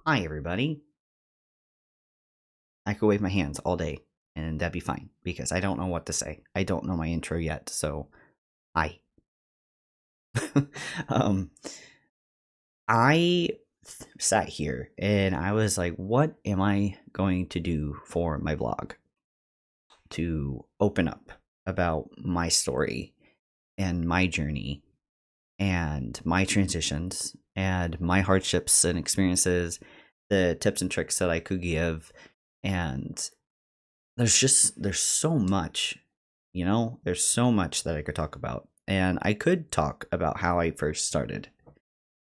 Hi, everybody. I could wave my hands all day and that'd be fine because I don't know what to say. I don't know my intro yet, so hi. um, I sat here and I was like, what am I going to do for my vlog to open up about my story and my journey and my transitions and my hardships and experiences, the tips and tricks that I could give, and there's so much, there's so much that I could talk about. And I could talk about how I first started.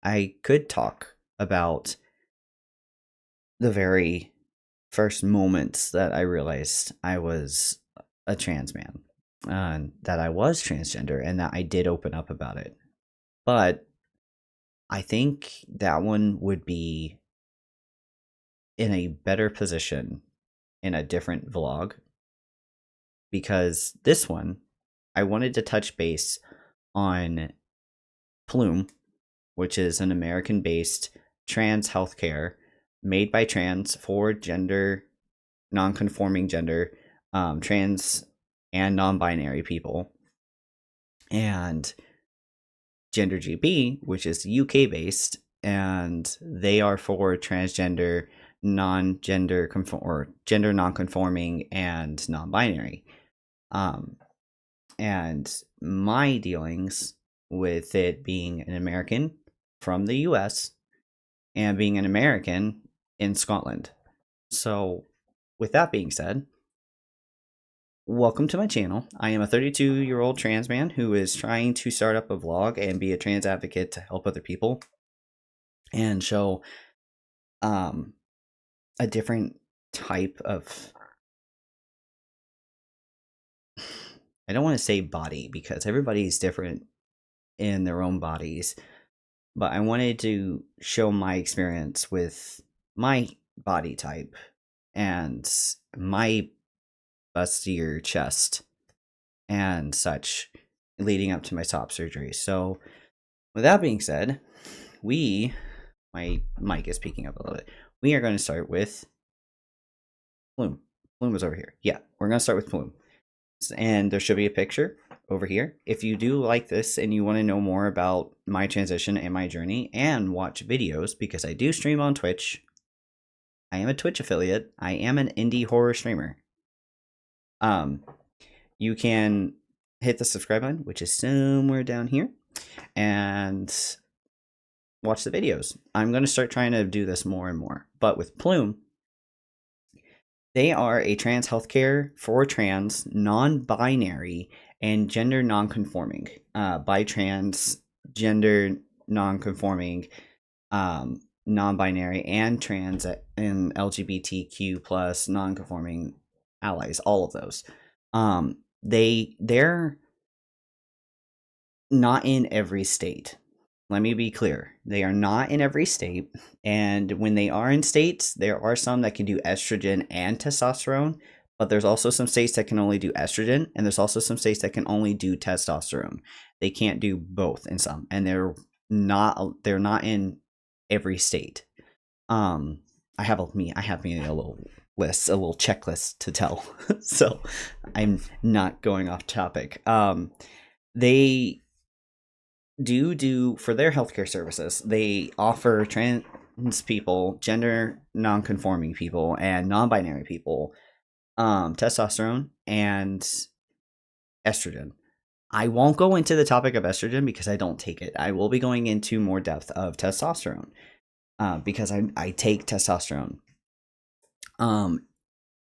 I could talk about the very first moments that I realized I was a trans man, that I was transgender, and that I did open up about it. But I think that one would be in a better position in a different vlog, because this one, I wanted to touch base on Plume, which is an American based trans healthcare made by trans for gender, non conforming gender, trans and non binary people, and GenderGP, which is UK based, and they are for transgender, non-gender conform or gender non-conforming and non-binary. And my dealings with it being an American from the US and being an American in Scotland. So, with that being said, welcome to my channel. I am a 32-year-old trans man who is trying to start up a vlog and be a trans advocate to help other people and show a different type of, I don't want to say body because everybody's different in their own bodies, but I wanted to show my experience with my body type and my bustier chest and such leading up to my top surgery. So, with that being said, my mic is picking up a little bit. We are going to start with Plume. Plume is over here. Yeah, we're going to start with Plume. And there should be a picture over here. If you do like this and you want to know more about my transition and my journey and watch videos, because I do stream on Twitch, I am a Twitch affiliate, I am an indie horror streamer. You can hit the subscribe button, which is somewhere down here, and watch the videos. I'm going to start trying to do this more and more. But with Plume, they are a trans healthcare for trans, non-binary, and gender non-conforming. By trans, gender non-conforming, non-binary, and trans and LGBTQ plus non-conforming allies. All of those. They're not in every state. Let me be clear. They are not in every state. And when they are in states, there are some that can do estrogen and testosterone, but there's also some states that can only do estrogen, and there's also some states that can only do testosterone. They can't do both in some, and they're not in every state. I have me a little list, a little checklist to tell. So I'm not going off topic. They do for their healthcare services, they offer trans people, gender non-conforming people, and non-binary people testosterone and estrogen. I won't go into the topic of estrogen because I don't take it. I will be going into more depth of testosterone because I take testosterone.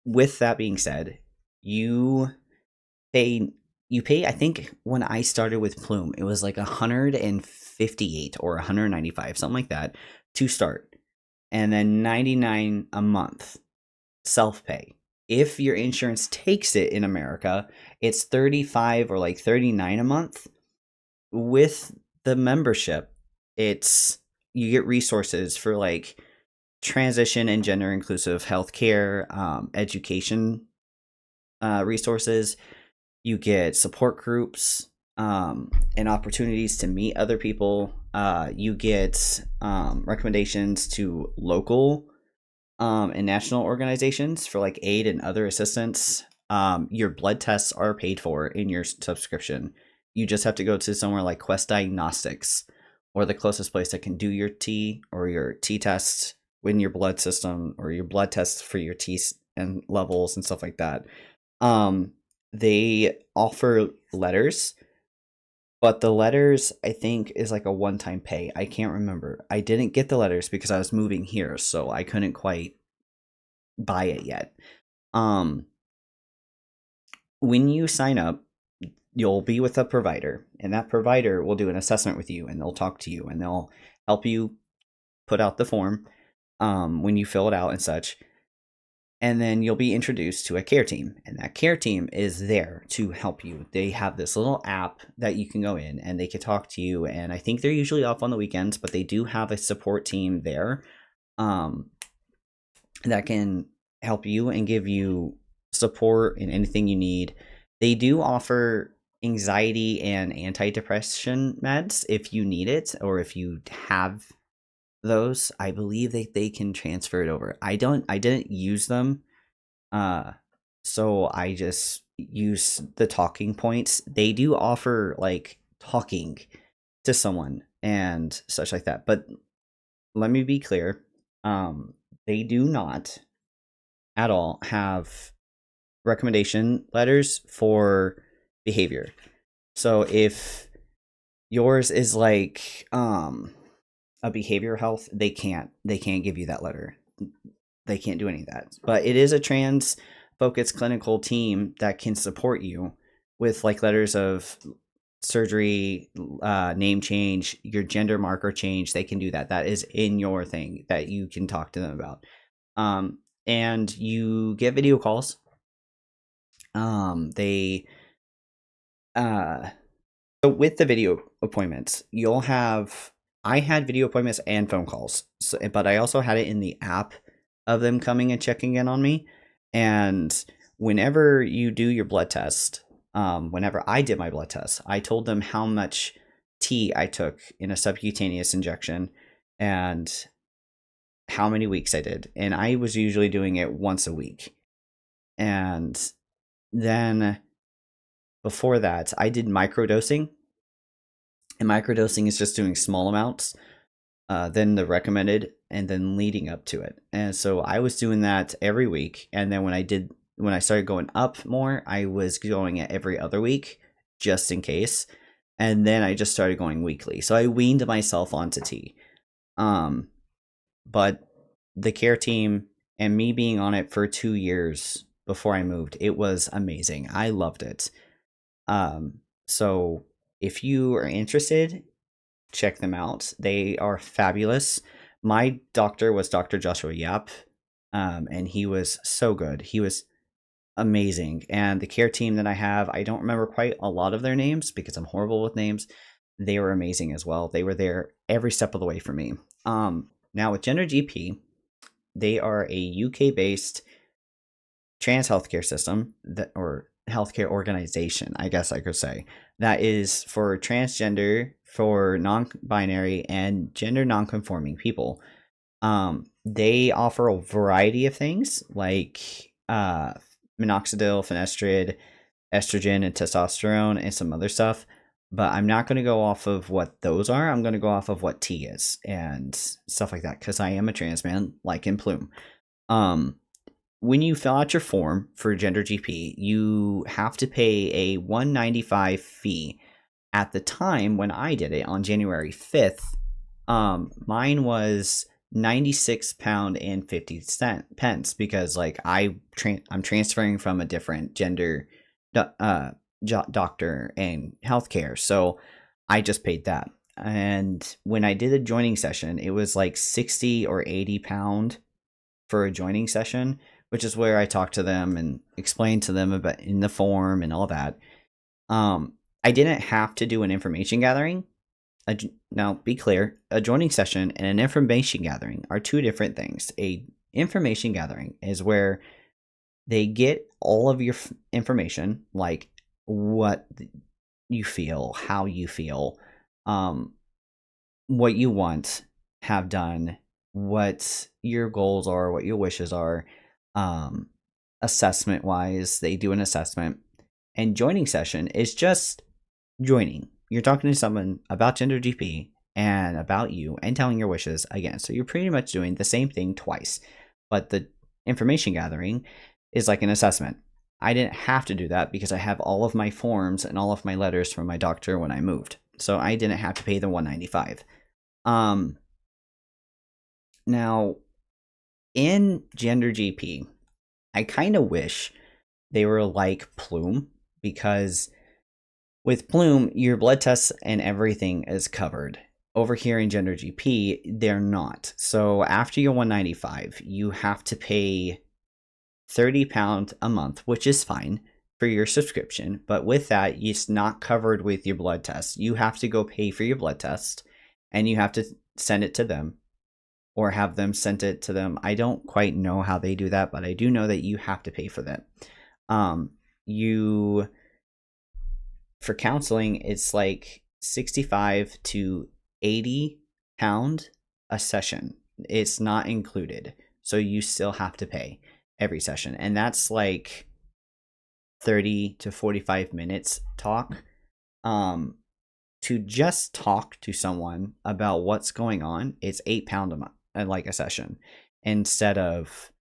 With that being said, you pay I think when I started with Plume, it was like 158 or 195, something like that, to start. And then 99 a month self-pay. If your insurance takes it in America, it's 35 or like 39 a month. With the membership, it's you get resources for like transition and gender inclusive healthcare, education resources. You get support groups. and opportunities to meet other people. You get recommendations to local and national organizations for like aid and other assistance. Your blood tests are paid for in your subscription. You just have to go to somewhere like Quest Diagnostics or the closest place that can do your T or your T test in your blood system or your blood tests for your T and levels and stuff like that. They offer letters, but the letters I think is like a one-time pay. I can't remember. I didn't get the letters because I was moving here, so I couldn't quite buy it yet. When you sign up, you'll be with a provider, and that provider will do an assessment with you, and they'll talk to you, and they'll help you put out the form when you fill it out and such. And then you'll be introduced to a care team, and that care team is there to help you. They have this little app that you can go in and they can talk to you, and I think they're usually off on the weekends, but they do have a support team there that can help you and give you support in anything you need. They do offer anxiety and antidepressant meds if you need it, or if you have those. I believe they can transfer it over. I didn't use them, so I just use the talking points. They do offer like talking to someone and such like that, but let me be clear, they do not at all have recommendation letters for behavior. So if yours is like a behavioral health, they can't give you that letter. They can't do any of that. But it is a trans focused clinical team that can support you with like letters of surgery, name change, your gender marker change. They can do that. That is in your thing that you can talk to them about. And you get video calls. They so with the video appointments, you'll have, I had video appointments and phone calls, so, but I also had it in the app of them coming and checking in on me. And whenever you do your blood test, whenever I did my blood test, I told them how much T I took in a subcutaneous injection and how many weeks I did. And I was usually doing it once a week. And then before that, I did microdosing. And microdosing is just doing small amounts, then the recommended, and then leading up to it. And so I was doing that every week. And then when I started going up more, I was going it every other week just in case. And then I just started going weekly. So I weaned myself onto T. But the care team and me being on it for 2 years before I moved, it was amazing. I loved it. So if you are interested, check them out. They are fabulous. My doctor was Dr. Joshua Yap, and he was so good. He was amazing. And the care team that I have, I don't remember quite a lot of their names because I'm horrible with names. They were amazing as well. They were there every step of the way for me. Now with GenderGP, they are a UK-based trans healthcare system that, or healthcare organization, I guess I could say, that is for transgender, for non-binary, and gender non-conforming people. They offer a variety of things like minoxidil, finasteride, estrogen, and testosterone, and some other stuff. But I'm not going to go off of what those are. I'm going to go off of what T is and stuff like that, because I am a trans man, like in Plume. When you fill out your form for GenderGP, you have to pay a $195 fee. At the time when I did it on January 5th, mine was £96.50 because like I'm transferring from a different gender doctor and healthcare, so I just paid that. And when I did a joining session, it was like 60 or 80 pound for a joining session, which is where I talked to them and explained to them about in the form and all that. I didn't have to do an information gathering. Now, be clear, a joining session and an information gathering are two different things. A information gathering is where they get all of your information, like what you feel, how you feel, um, what you want, have done, what your goals are, what your wishes are. Um, Assessment wise, they do an assessment, and joining session is just joining. You're talking to someone about GenderGP and about you and telling your wishes again. So you're pretty much doing the same thing twice, but the information gathering is like an assessment. I didn't have to do that because I have all of my forms and all of my letters from my doctor when I moved. So I didn't have to pay the $195. Now in GenderGP, I kind of wish they were like Plume, because with Plume, your blood tests and everything is covered. Over here in GenderGP, they're not. So after your $195, you have to pay £30 a month, which is fine for your subscription. But with that, it's not covered with your blood test. You have to go pay for your blood test, and you have to send it to them or have them send it to them. I don't quite know how they do that, but I do know that you have to pay for that. You For counseling, it's like 65 to 80 pound a session. It's not included, so you still have to pay every session, and that's like 30 to 45 minutes talk. To just talk to someone about what's going on, it's £8 a month, like a session, instead of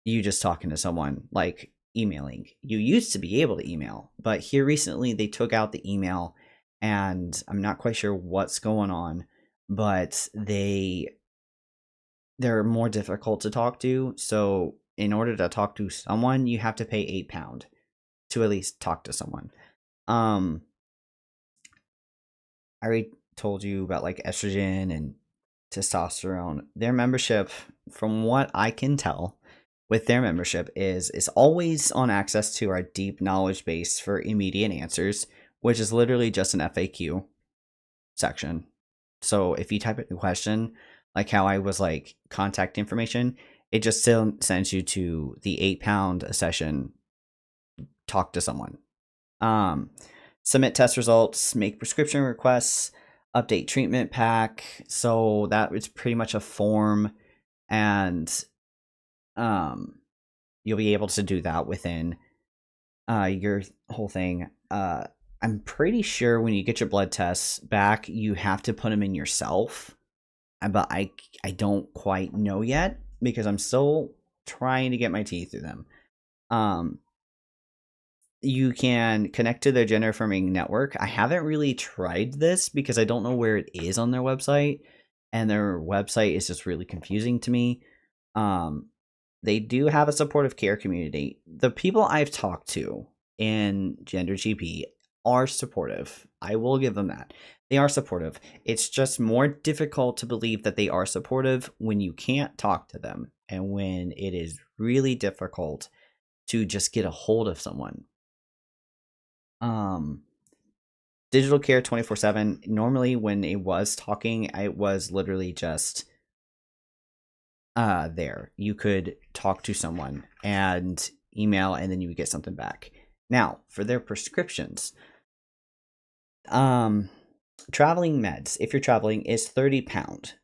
you just talking to someone like emailing. You used to be able to email, but here recently they took out the email, and I'm not quite sure what's going on, but they're more difficult to talk to. So in order to talk to someone, you have to pay £8 to at least talk to someone. I already told you about like estrogen and testosterone. Their membership, from what I can tell, with their membership is always on access to our deep knowledge base for immediate answers, which is literally just an FAQ section. So if you type in a question, like how I was like contact information, it just still sends you to the £8 a session. Talk to someone. Submit test results, make prescription requests, update treatment pack. So that is pretty much a form, and you'll be able to do that within your whole thing. I'm pretty sure when you get your blood tests back, you have to put them in yourself, but I don't quite know yet because I'm still trying to get my teeth through them. You can connect to their gender affirming network. I haven't really tried this because I don't know where it is on their website, and their website is just really confusing to me. They do have a supportive care community. The people I've talked to in GenderGP are supportive. I will give them that. They are supportive. It's just more difficult to believe that they are supportive when you can't talk to them and when it is really difficult to just get a hold of someone. Digital care 24/7. Normally when it was talking, it was literally just there. You could talk to someone and email, and then you would get something back. Now, for their prescriptions, traveling meds, if you're traveling, is £30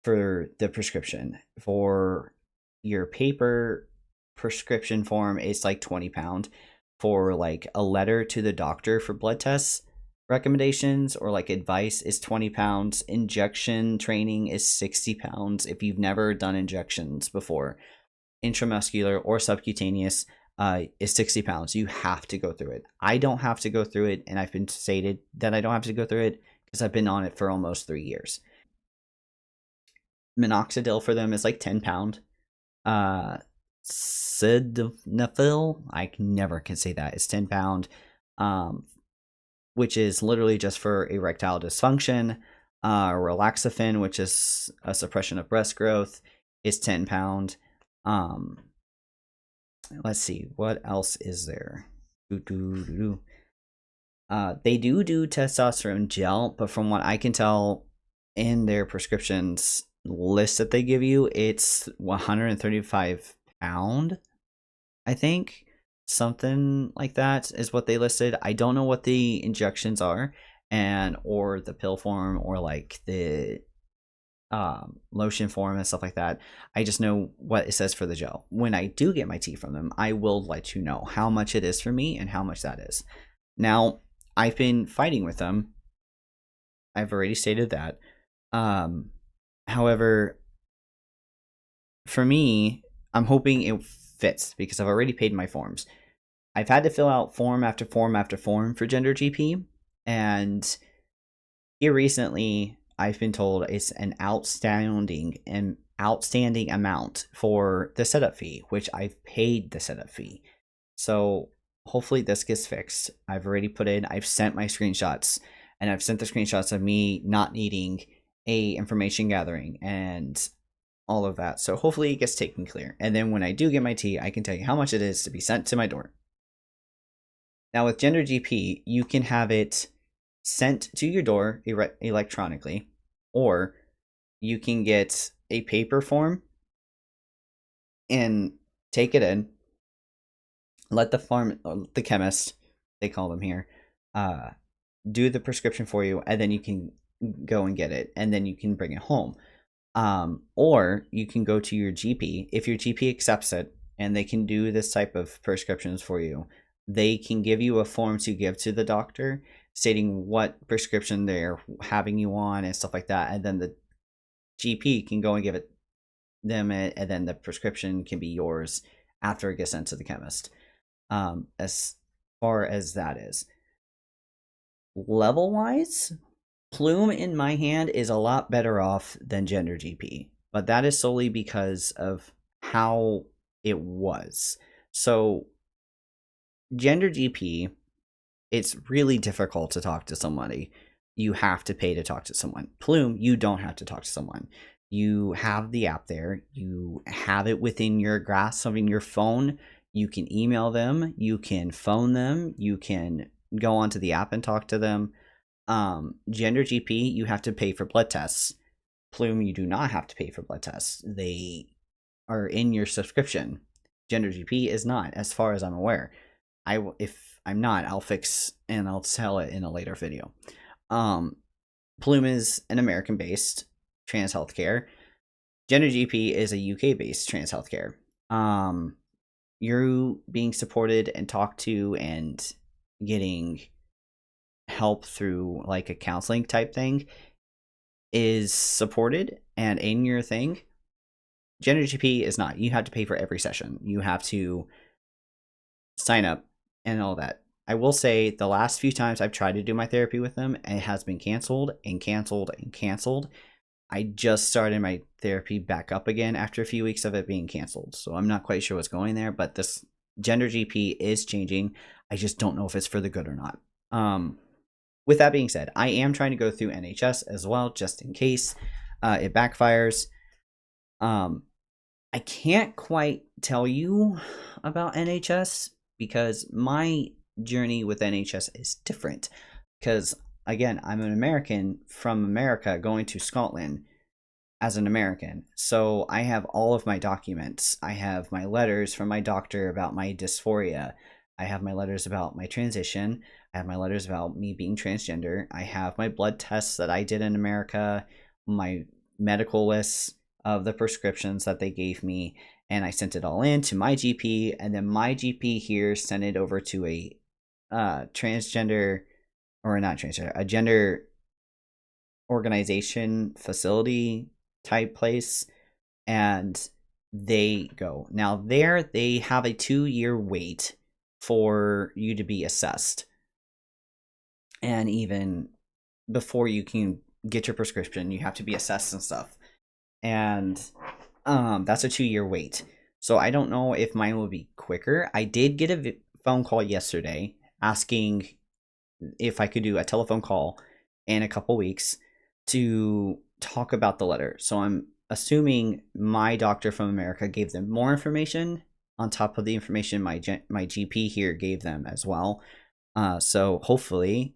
for the prescription. For your paper prescription form, it's like £20. For like a letter to the doctor for blood tests recommendations or like advice is £20. Injection training is £60 if you've never done injections before. Intramuscular or subcutaneous is £60. You have to go through it. I don't have to go through it, and I've been stated that I don't have to go through it because I've been on it for almost 3 years. Minoxidil for them is like £10. Sildenafil, I never can say that. It's £10, which is literally just for erectile dysfunction. Relaxafen, which is a suppression of breast growth, is £10. Let's see, what else is there? They do testosterone gel, but from what I can tell in their prescriptions list that they give you, it's £135, I think. something like that is what they listed. I don't know what the injections are, and or the pill form, or like the lotion form and stuff like that. I just know what it says for the gel. When I do get my tea from them, I will let you know how much it is for me and how much that is. Now, I've been fighting with them. I've already stated that. However, for me, I'm hoping it fits because I've already paid my forms. I've had to fill out form after form after form for GenderGP, and here recently I've been told it's an outstanding amount for the setup fee, which I've paid the setup fee. So hopefully this gets fixed. I've sent my screenshots, and I've sent the screenshots of me not needing a information gathering and all of that. So hopefully it gets taken clear. And then when I do get my tea, I can tell you how much it is to be sent to my door. Now with GenderGP, you can have it sent to your door electronically, or you can get a paper form and take it in, let the chemist, they call them here, do the prescription for you, and then you can go and get it, and then you can bring it home. Or you can go to your GP. If your GP accepts it and they can do this type of prescriptions for you, they can give you a form to give to the doctor stating what prescription they're having you on and stuff like that. And then the GP can go and give them it, and then the prescription can be yours after it gets sent to the chemist. As far as that is. Level wise, Plume in my hand is a lot better off than GenderGP, but that is solely because of how it was. So, GenderGP, it's really difficult to talk to somebody. You have to pay to talk to someone. Plume, you don't have to talk to someone. You have the app there. You have it within your grasp of your phone. You can email them. You can phone them. You can go onto the app and talk to them. GenderGP, you have to pay for blood tests. Plume, you do not have to pay for blood tests. They are in your subscription. GenderGP is not, as far as I'm aware. If I'm not, I'll fix and I'll tell it in a later video. Plume is an American-based trans healthcare. GenderGP is a UK-based trans healthcare. You're being supported and talked to and getting help through like a counseling type thing is supported and in your thing. GenderGP is not. You have to pay for every session. You have to sign up and all that. I will say the last few times I've tried to do my therapy with them, it has been canceled and canceled and canceled. I just started my therapy back up again after a few weeks of it being canceled. So I'm not quite sure what's going there, but this GenderGP is changing. I just don't know if it's for the good or not. With that being said, I am trying to go through NHS as well, just in case it backfires. I can't quite tell you about NHS because my journey with NHS is different. Because, again, I'm an American from America going to Scotland as an American. So I have all of my documents. I have my letters from my doctor about my dysphoria. I have my letters about my transition. I have my letters about me being transgender. I have my blood tests that I did in America, my medical lists of the prescriptions that they gave me, and I sent it all in to my GP, and then my GP here sent it over to a transgender, or not transgender, a gender organization facility type place, and they go. Now there they have a 2-year wait for you to be assessed, and even before you can get your prescription you have to be assessed and stuff, and that's a 2-year wait. So I don't know if mine will be quicker. I did get a phone call yesterday asking if I could do a telephone call in a couple weeks to talk about the letter. So I'm assuming my doctor from America gave them more information on top of the information my GP here gave them as well. So hopefully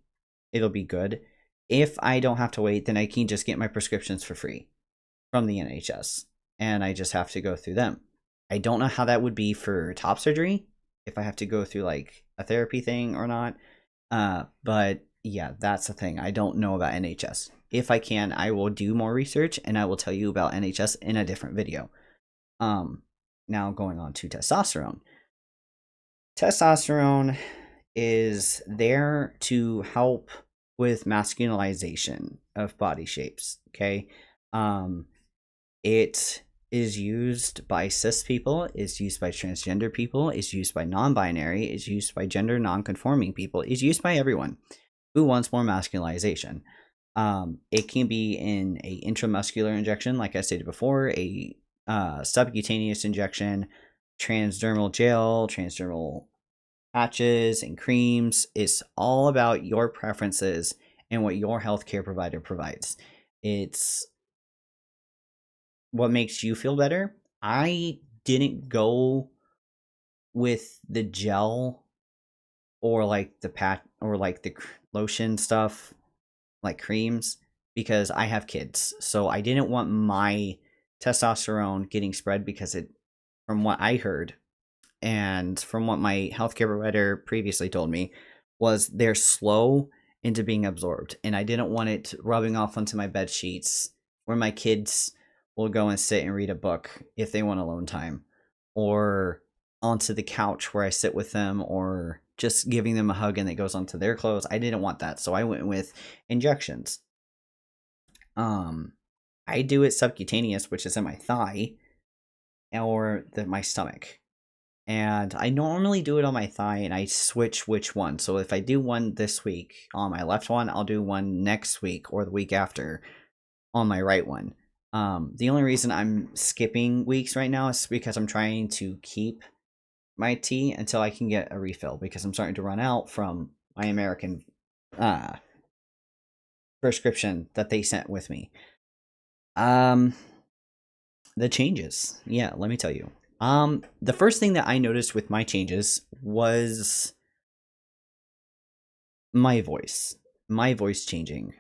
it'll be good. If I don't have to wait, then I can just get my prescriptions for free from the NHS, and I just have to go through them. I don't know how that would be for top surgery, if I have to go through like a therapy thing or not. But yeah, that's the thing. I don't know about NHS. If I can, I will do more research and I will tell you about NHS in a different video. Now going on to testosterone. Testosterone is there to help with masculinization of body shapes. Okay. It is used by cis people, is used by transgender people, is used by non-binary, is used by gender non-conforming people, is used by everyone who wants more masculinization. It can be in a intramuscular injection, like I stated before, a subcutaneous injection, transdermal gel, transdermal patches, and creams. It's all about your preferences and what your healthcare provider provides. It's what makes you feel better. I didn't go with the gel or like the pat or like the lotion stuff, like creams, because I have kids. So I didn't want my testosterone getting spread because it, from what I heard and from what my healthcare provider previously told me, was they're slow into being absorbed. And I didn't want it rubbing off onto my bed sheets where my kids will go and sit and read a book if they want alone time, or onto the couch where I sit with them, or just giving them a hug and it goes onto their clothes. I didn't want that. So I went with injections. I do it subcutaneous, which is in my thigh or my stomach. And I normally do it on my thigh and I switch which one. So if I do one this week on my left one, I'll do one next week or the week after on my right one. The only reason I'm skipping weeks right now is because I'm trying to keep my tea until I can get a refill, because I'm starting to run out from my American prescription that they sent with me. The changes. Yeah, let me tell you. The first thing that I noticed with my changes was my voice. My voice changing.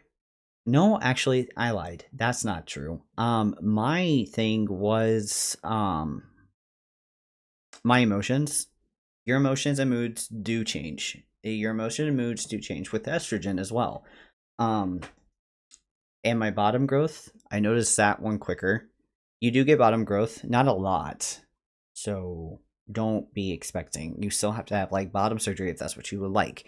No, actually, I lied. That's not true. My thing was my emotions. Your emotions and moods do change. Your emotion and moods do change with estrogen as well. And my bottom growth, I noticed that one quicker. You do get bottom growth, not a lot. So don't be expecting. You still have to have like bottom surgery if that's what you would like.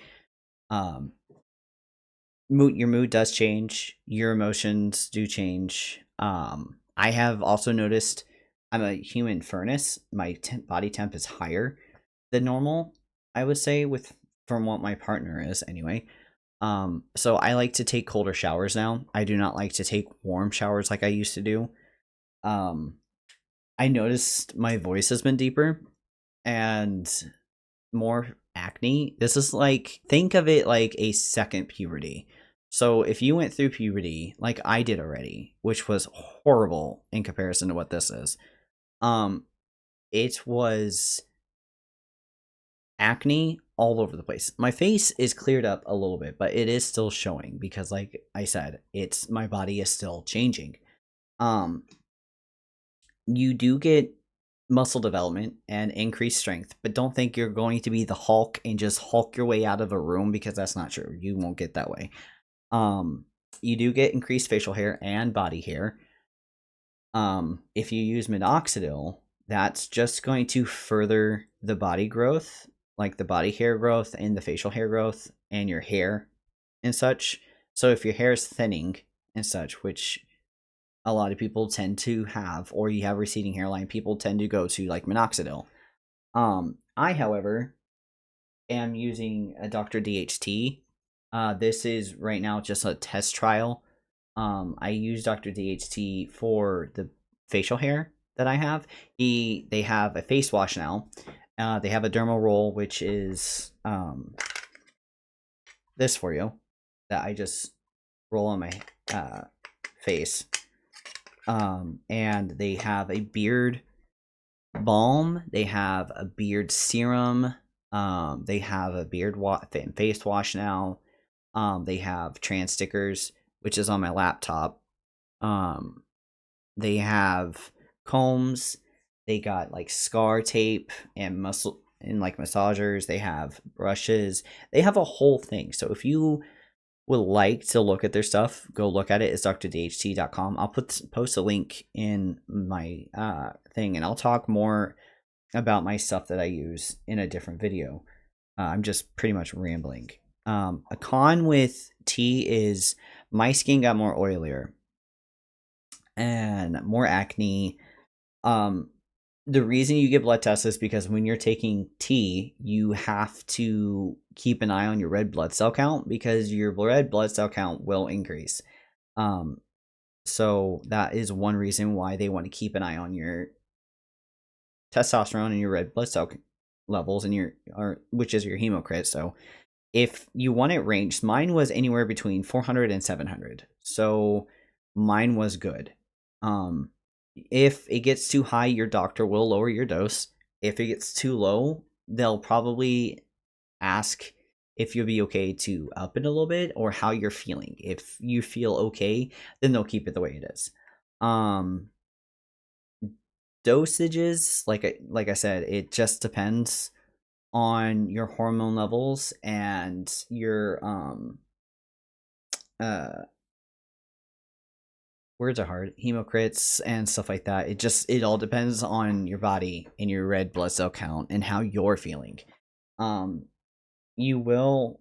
Your mood does change. Your emotions do change. I have also noticed I'm a human furnace. My body temp is higher than normal, I would say, with from what my partner is anyway. So I like to take colder showers now. I do not like to take warm showers like I used to do. I noticed my voice has been deeper and more acne. This is like, think of it like a second puberty. So if you went through puberty like I did already, which was horrible in comparison to what this is, it was acne all over the place. My face is cleared up a little bit, but it is still showing because, like I said, it's my body is still changing. You do get muscle development and increased strength, but don't think you're going to be the Hulk and just Hulk your way out of a room, because that's not true. You won't get that way. You do get increased facial hair and body hair. If you use minoxidil, that's just going to further the body growth, like the body hair growth and the facial hair growth and your hair and such. So if your hair is thinning and such, which a lot of people tend to have, or you have receding hairline, people tend to go to like minoxidil. I, however, am using a Dr. DHT. This is right now just a test trial. I use Dr. DHT for the facial hair that I have. They have a face wash now. They have a dermal roll, which is this for you, that I just roll on my face. And they have a beard balm. They have a beard serum. They have a beard face wash now. They have trans stickers, which is on my laptop. They have combs. They got like scar tape and muscle and like massagers, they have brushes, they have a whole thing. So if you would like to look at their stuff, go look at it. It's drdht.com. I'll post a link in my thing, and I'll talk more about my stuff that I use in a different video. I'm just pretty much rambling. A con with tea is my skin got more oilier and more acne. The reason you get blood tests is because when you're taking tea, you have to keep an eye on your red blood cell count, because your red blood cell count will increase. So that is one reason why they want to keep an eye on your testosterone and your red blood cell levels and which is your hemocrit. So if you want it ranged, mine was anywhere between 400 and 700. So mine was good. If it gets too high, your doctor will lower your dose. If it gets too low, they'll probably ask if you'll be okay to up it a little bit or how you're feeling. If you feel okay, then they'll keep it the way it is. Dosages, like I said, it just depends on your hormone levels and your words are hard, hemocrits and stuff like that. It all depends on your body and your red blood cell count and how you're feeling. You will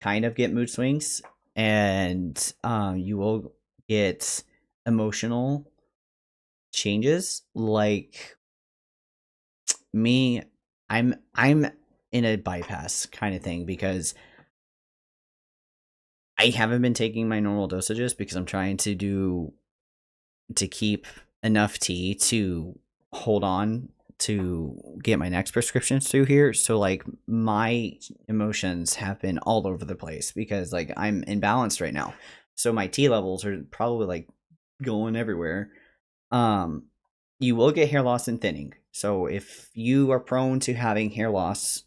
kind of get mood swings, and you will get emotional changes. Like me, I'm in a bypass kind of thing because I haven't been taking my normal dosages because I'm trying to keep enough tea to hold on to get my next prescriptions through here. So like my emotions have been all over the place because like I'm imbalanced right now. So my tea levels are probably like going everywhere. You will get hair loss and thinning. So if you are prone to having hair loss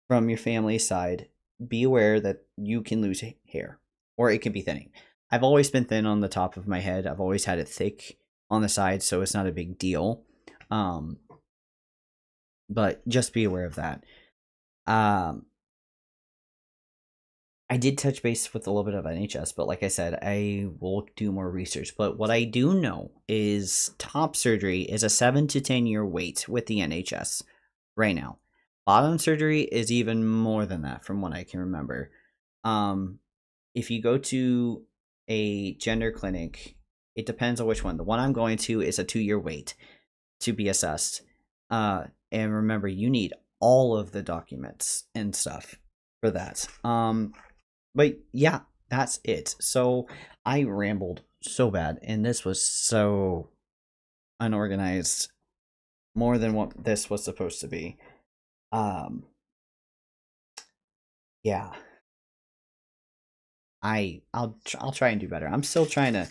from your family side, be aware that you can lose hair or it can be thinning. I've always been thin on the top of my head. I've always had it thick on the side, so it's not a big deal. But just be aware of that. I did touch base with a little bit of NHS, but like I said, I will do more research. But what I do know is top surgery is a 7 to 10 year wait with the NHS right now. Bottom surgery is even more than that from what I can remember. If you go to a gender clinic, it depends on which one. The one I'm going to is a 2-year wait to be assessed. And remember, you need all of the documents and stuff for that. But yeah, that's it. So I rambled so bad, and this was so unorganized, more than what this was supposed to be. Yeah, I'll try and do better. I'm still trying to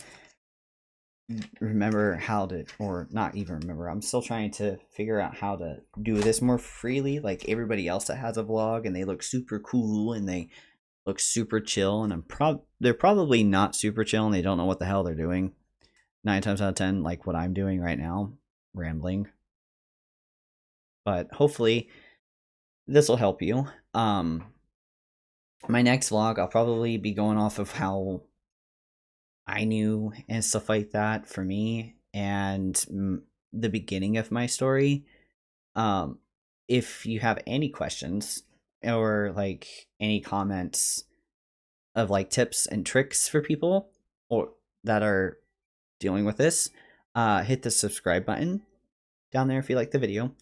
remember how to, or not even remember. I'm still trying to figure out how to do this more freely, like everybody else that has a vlog, and they look super cool and they look super chill, and they're probably not super chill and they don't know what the hell they're doing 9 times out of 10, like what I'm doing right now, rambling. But hopefully this will help you. My next vlog, I'll probably be going off of how I knew and stuff like that for me, and the beginning of my story. If you have any questions or like any comments of like tips and tricks for people or that are dealing with this, hit the subscribe button down there if you like the video,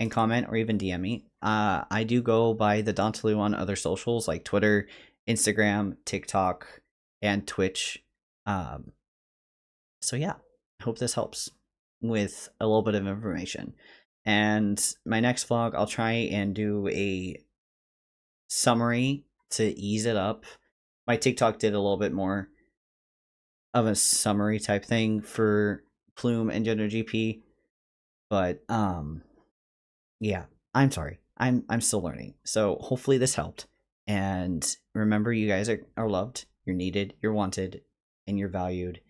and comment or even DM me. I do go by the Dantalu on other socials like Twitter, Instagram, TikTok, and Twitch. So yeah, I hope this helps with a little bit of information. And my next vlog, I'll try and do a summary to ease it up. My TikTok did a little bit more of a summary type thing for Plume and GenderGP, but yeah, I'm sorry. I'm still learning. So hopefully this helped. And remember, you guys are loved, you're needed, you're wanted, and you're valued.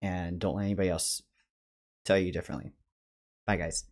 And don't let anybody else tell you differently. Bye, guys.